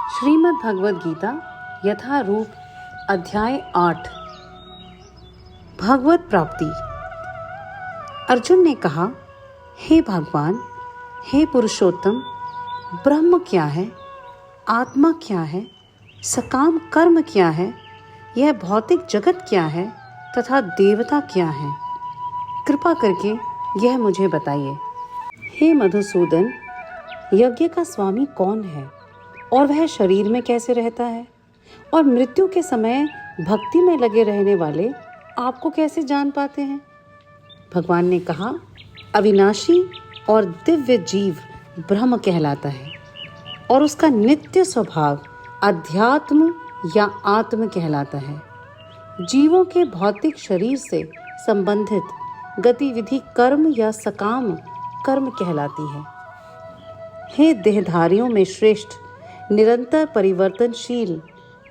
श्रीमद् भगवद गीता यथारूप अध्याय 8 भगवत प्राप्ति। अर्जुन ने कहा, हे भगवान, हे पुरुषोत्तम, ब्रह्म क्या है, आत्मा क्या है, सकाम कर्म क्या है, यह भौतिक जगत क्या है तथा देवता क्या है, कृपा करके यह मुझे बताइए। हे मधुसूदन, यज्ञ का स्वामी कौन है और वह शरीर में कैसे रहता है, और मृत्यु के समय भक्ति में लगे रहने वाले आपको कैसे जान पाते हैं। भगवान ने कहा, अविनाशी और दिव्य जीव ब्रह्म कहलाता है और उसका नित्य स्वभाव अध्यात्म या आत्म कहलाता है। जीवों के भौतिक शरीर से संबंधित गतिविधि कर्म या सकाम कर्म कहलाती है। हे देहधारियों में श्रेष्ठ, निरंतर परिवर्तनशील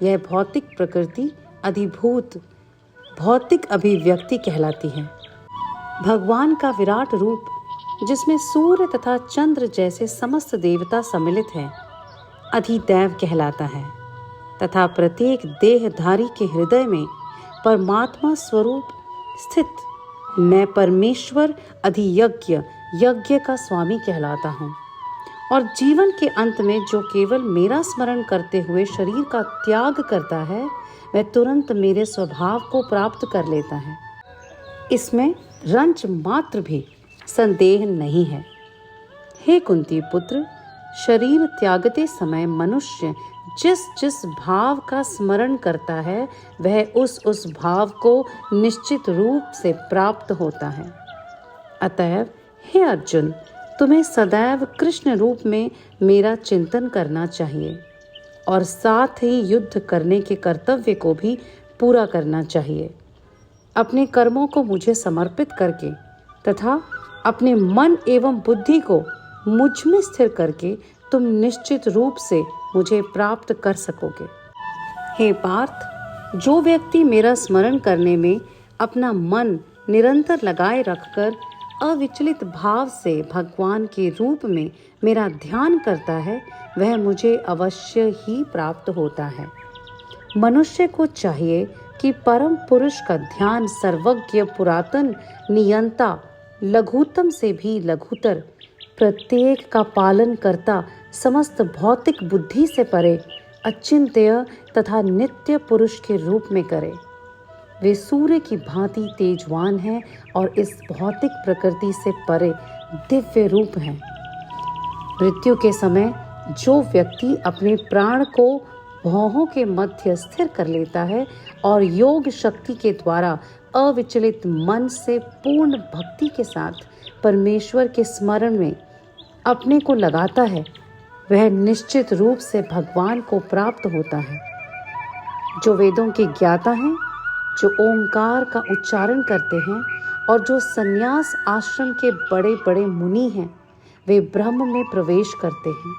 यह भौतिक प्रकृति अधिभूत भौतिक अभिव्यक्ति कहलाती है। भगवान का विराट रूप, जिसमें सूर्य तथा चंद्र जैसे समस्त देवता सम्मिलित हैं, अधिदैव कहलाता है तथा प्रत्येक देहधारी के हृदय में परमात्मा स्वरूप स्थित मैं परमेश्वर अधियज्ञ यज्ञ का स्वामी कहलाता हूँ। और जीवन के अंत में जो केवल मेरा स्मरण करते हुए शरीर का त्याग करता है, वह तुरंत मेरे स्वभाव को प्राप्त कर लेता है। इसमें रंच मात्र भी संदेह नहीं है। हे कुंती पुत्र, शरीर त्यागते समय मनुष्य जिस जिस भाव का स्मरण करता है, वह उस भाव को निश्चित रूप से प्राप्त होता है। अतएव हे अर्जुन, तुम्हें सदैव कृष्ण रूप में मेरा चिंतन करना चाहिए और साथ ही युद्ध करने के कर्तव्य को भी पूरा करना चाहिए। अपने कर्मों को मुझे समर्पित करके तथा अपने मन एवं बुद्धि को मुझ में स्थिर करके तुम निश्चित रूप से मुझे प्राप्त कर सकोगे। हे पार्थ, जो व्यक्ति मेरा स्मरण करने में अपना मन निरंतर लगाए रखकर अविचलित भाव से भगवान के रूप में मेरा ध्यान करता है, वह मुझे अवश्य ही प्राप्त होता है। मनुष्य को चाहिए कि परम पुरुष का ध्यान सर्वज्ञ, पुरातन, नियंता, लघुतम से भी लघुतर, प्रत्येक का पालन करता, समस्त भौतिक बुद्धि से परे, अचिंत्य तथा नित्य पुरुष के रूप में करे। वे सूर्य की भांति तेजवान हैं और इस भौतिक प्रकृति से परे दिव्य रूप हैं। मृत्यु के समय जो व्यक्ति अपने प्राण को भौहों के मध्य स्थिर कर लेता है और योग शक्ति के द्वारा अविचलित मन से पूर्ण भक्ति के साथ परमेश्वर के स्मरण में अपने को लगाता है, वह निश्चित रूप से भगवान को प्राप्त होता है। जो वेदों के ज्ञाता हैं, जो ओंकार का उच्चारण करते हैं और जो संन्यास आश्रम के बड़े बड़े मुनि हैं, वे ब्रह्म में प्रवेश करते हैं।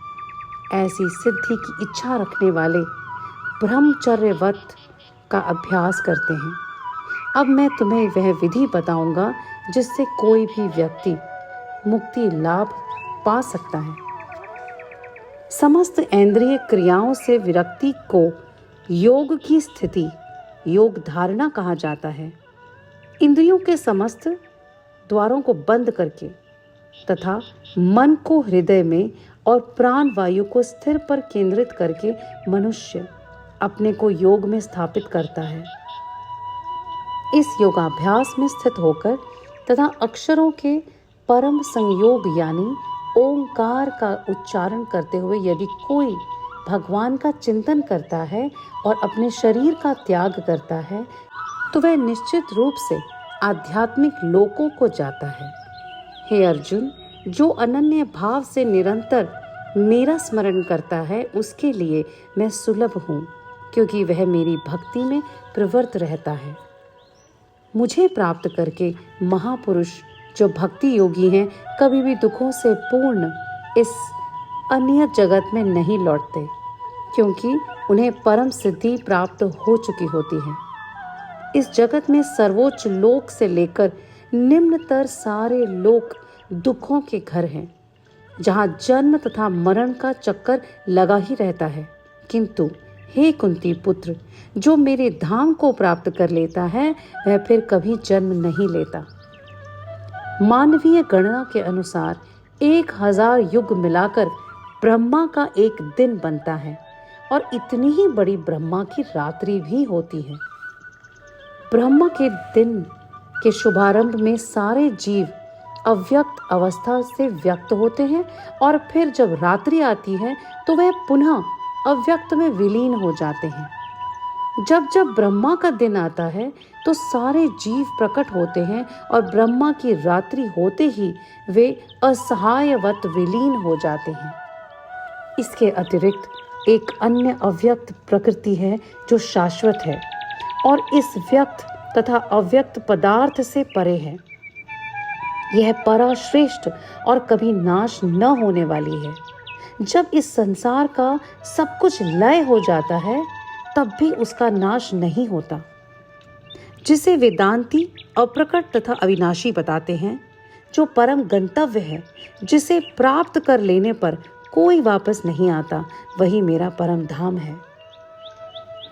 ऐसी सिद्धि की इच्छा रखने वाले ब्रह्मचर्यवत का अभ्यास करते हैं। अब मैं तुम्हें वह विधि बताऊंगा जिससे कोई भी व्यक्ति मुक्ति लाभ पा सकता है। समस्त इंद्रिय क्रियाओं से विरक्ति को योग की स्थिति योग धारणा कहा जाता है। इंद्रियों के समस्त द्वारों को बंद करके तथा मन को हृदय में और प्राण वायु को स्थिर पर केंद्रित करके मनुष्य अपने को योग में स्थापित करता है। इस योगाभ्यास में स्थित होकर तथा अक्षरों के परम संयोग यानी ओंकार का उच्चारण करते हुए यदि कोई भगवान का चिंतन करता है और अपने शरीर का त्याग करता है, तो वह निश्चित रूप से आध्यात्मिक लोकों को जाता है। हे अर्जुन, जो अनन्य भाव से निरंतर मेरा स्मरण करता है, उसके लिए मैं सुलभ हूँ, क्योंकि वह मेरी भक्ति में प्रवृत्त रहता है। मुझे प्राप्त करके महापुरुष जो भक्ति योगी हैं, कभी भी दुखों से पूर्ण इस अन्य जगत में नहीं लौटते, क्योंकि उन्हें परम सिद्धि प्राप्त हो चुकी होती है। इस जगत में सर्वोच्च लोक से लेकर निम्नतर सारे लोक दुखों के घर हैं, जहाँ जन्म तथा मरण का चक्कर लगा ही रहता है, किंतु हे कुंती पुत्र, जो मेरे धाम को प्राप्त कर लेता है वह फिर कभी जन्म नहीं लेता। मानवीय गणना के अनुसार 1000 युग मिलाकर ब्रह्मा का एक दिन बनता है और इतनी ही बड़ी ब्रह्मा की रात्रि भी होती है। ब्रह्मा के दिन के शुभारंभ में सारे जीव अव्यक्त अवस्था से व्यक्त होते हैं और फिर जब रात्रि आती है तो वह पुनः अव्यक्त में विलीन हो जाते हैं। जब जब ब्रह्मा का दिन आता है तो सारे जीव प्रकट होते हैं और ब्रह्मा की रात्रि होते ही वे असहायवत विलीन हो जाते हैं। इसके अतिरिक्त एक अन्य अव्यक्त प्रकृति है जो शाश्वत है और इस व्यक्त तथा अव्यक्त पदार्थ से परे है। यह पराश्रेष्ठ और कभी नाश न होने वाली है। जब इस संसार का सब कुछ लय हो जाता है तब भी उसका नाश नहीं होता, जिसे वेदांती अप्रकट तथा अविनाशी बताते हैं। जो परम गंतव्य है, जिसे प्राप्त कर लेने पर कोई वापस नहीं आता, वही मेरा परम धाम है।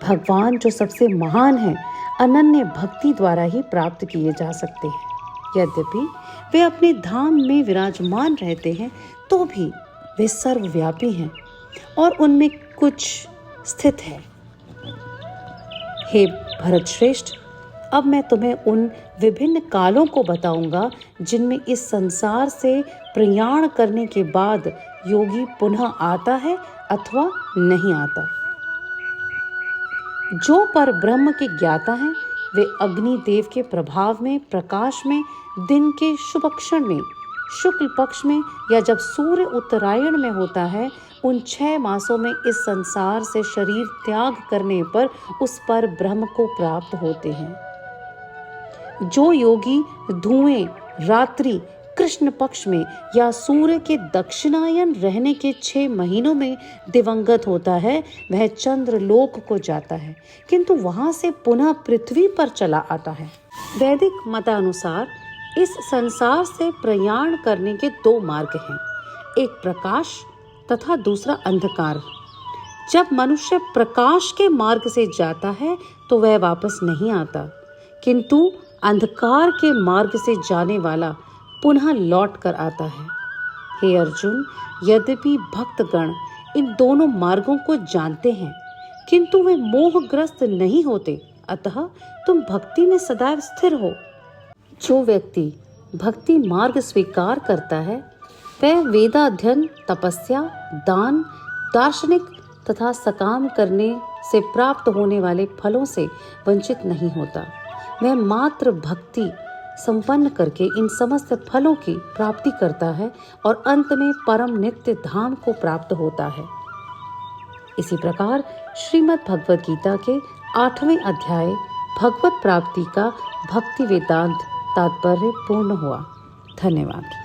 भगवान जो सबसे महान है, अनन्य भक्ति द्वारा ही प्राप्त किए जा सकते हैं। यद्यपि वे अपने धाम में विराजमान रहते हैं तो भी वे सर्वव्यापी हैं और उनमें कुछ स्थित है। हे भरत श्रेष्ठ, अब मैं तुम्हें उन विभिन्न कालों को बताऊंगा जिनमें इस संसार से प्रयाण करने के बाद योगी पुनः आता है अथवा नहीं आता। जो पर ब्रह्म के ज्ञाता हैं वे अग्नि देव के प्रभाव में, प्रकाश में, दिन के शुभ क्षण में, शुक्ल पक्ष में या जब सूर्य उत्तरायण में होता है, उन 6 मासों में इस संसार से शरीर त्याग करने पर उस पर ब्रह्म को प्राप्त होते हैं। जो योगी धुएं, रात्रि, कृष्ण पक्ष में या सूर्य के दक्षिणायन रहने के 6 महीनों में दिवंगत होता है, वह चंद्रलोक को जाता है, किंतु वहां से पुनः पृथ्वी पर चला आता है। वैदिक मतानुसार इस संसार से प्रयाण करने के 2 मार्ग हैं, एक प्रकाश तथा दूसरा अंधकार। जब मनुष्य प्रकाश के मार्ग से जाता है तो वह वापस नहीं आता, किंतु अंधकार के मार्ग से जाने वाला पुनः लौट कर आता है। हे अर्जुन, यद्यपि भक्तगण इन दोनों मार्गों को जानते हैं किंतु वे मोहग्रस्त नहीं होते, अतः तुम भक्ति में सदैव स्थिर हो। जो व्यक्ति भक्ति मार्ग स्वीकार करता है वह वेदाध्ययन, तपस्या, दान, दार्शनिक तथा सकाम करने से प्राप्त होने वाले फलों से वंचित नहीं होता। वह मात्र भक्ति संपन्न करके इन समस्त फलों की प्राप्ति करता है और अंत में परम नित्य धाम को प्राप्त होता है। इसी प्रकार श्रीमद् भगवद गीता के 8वें अध्याय भगवत प्राप्ति का भक्ति वेदांत तात्पर्य पूर्ण हुआ। धन्यवाद।